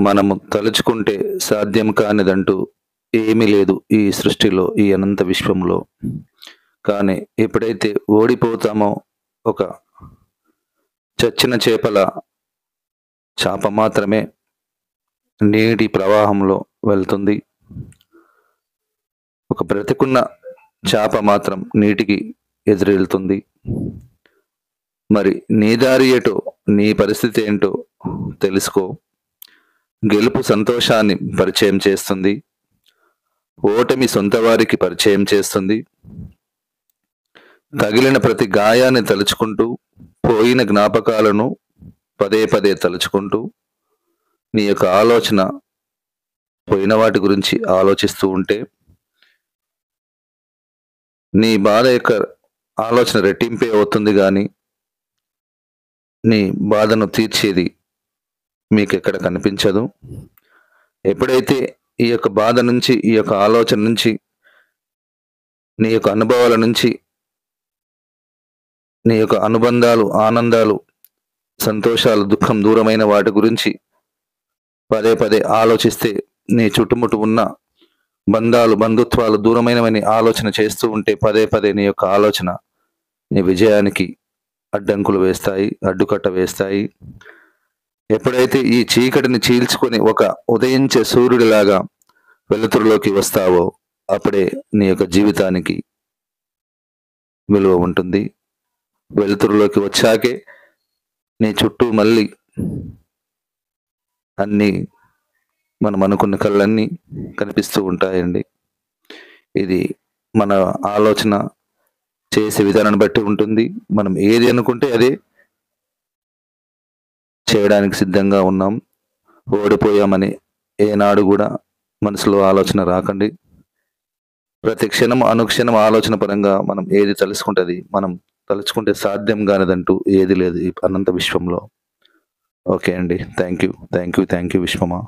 మనము తలుచుకుంటే సాధ్యం కానిదంటూ ఏమీ లేదు ఈ సృష్టిలో, ఈ అనంత విశ్వంలో. కానీ ఎప్పుడైతే ఓడిపోతామో, ఒక చచ్చిన చేపల చాప మాత్రమే నీటి ప్రవాహంలో వెళ్తుంది. ఒక బ్రతికున్న చాప మాత్రం నీటికి ఎదురెళ్తుంది. మరి నీ దారి ఏటో, నీ పరిస్థితి ఏంటో తెలుసుకో. గెలుపు సంతోషాన్ని పరిచయం చేస్తుంది, ఓటమి సొంత వారికి పరిచయం చేస్తుంది. తగిలిన ప్రతి గాయాన్ని తలుచుకుంటూ, పోయిన జ్ఞాపకాలను పదే పదే తలుచుకుంటూ, నీ యొక్క ఆలోచన పోయిన వాటి గురించి ఆలోచిస్తూ ఉంటే, నీ బాధ యొక్క ఆలోచన రెట్టింపే అవుతుంది. కానీ నీ బాధను తీర్చేది మీకు ఎక్కడ కనిపించదు. ఎప్పుడైతే ఈ యొక్క బాధ నుంచి, ఈ యొక్క ఆలోచన నుంచి, నీ యొక్క అనుభవాల నుంచి, నీ యొక్క అనుబంధాలు, ఆనందాలు, సంతోషాలు, దుఃఖం దూరమైన వాటి గురించి పదే పదే ఆలోచిస్తే, నీ చుట్టుముట్టు ఉన్న బంధాలు, బంధుత్వాలు దూరమైనవని ఆలోచన చేస్తూ ఉంటే, పదే పదే నీ యొక్క ఆలోచన నీ విజయానికి అడ్డంకులు వేస్తాయి, అడ్డుకట్ట వేస్తాయి. ఎప్పుడైతే ఈ చీకటిని చీల్చుకొని ఒక ఉదయించే సూర్యుడిలాగా వెలుతురులోకి వస్తావో, అప్పుడే నీ యొక్క జీవితానికి విలువ ఉంటుంది. వెలుతురులోకి వచ్చాకే నీ చుట్టూ మళ్ళీ అన్నీ మనం అనుకున్న కళ్ళన్నీ కనిపిస్తూ ఉంటాయండి. ఇది మన ఆలోచన చేసే విధానాన్ని బట్టి ఉంటుంది. మనం ఏది అనుకుంటే అదే చేయడానికి సిద్ధంగా ఉన్నాం. ఓడిపోయామని ఏనాడు కూడా మనసులో ఆలోచన రాకండి. ప్రతి క్షణం, అనుక్షణం ఆలోచన పరంగా మనం ఏది తలుచుకుంటుంది, మనం తలుచుకుంటే సాధ్యం కానిదంటూ ఏది లేదు ఈ అనంత విశ్వంలో. ఓకే అండి, థ్యాంక్ యూ విశ్వమా.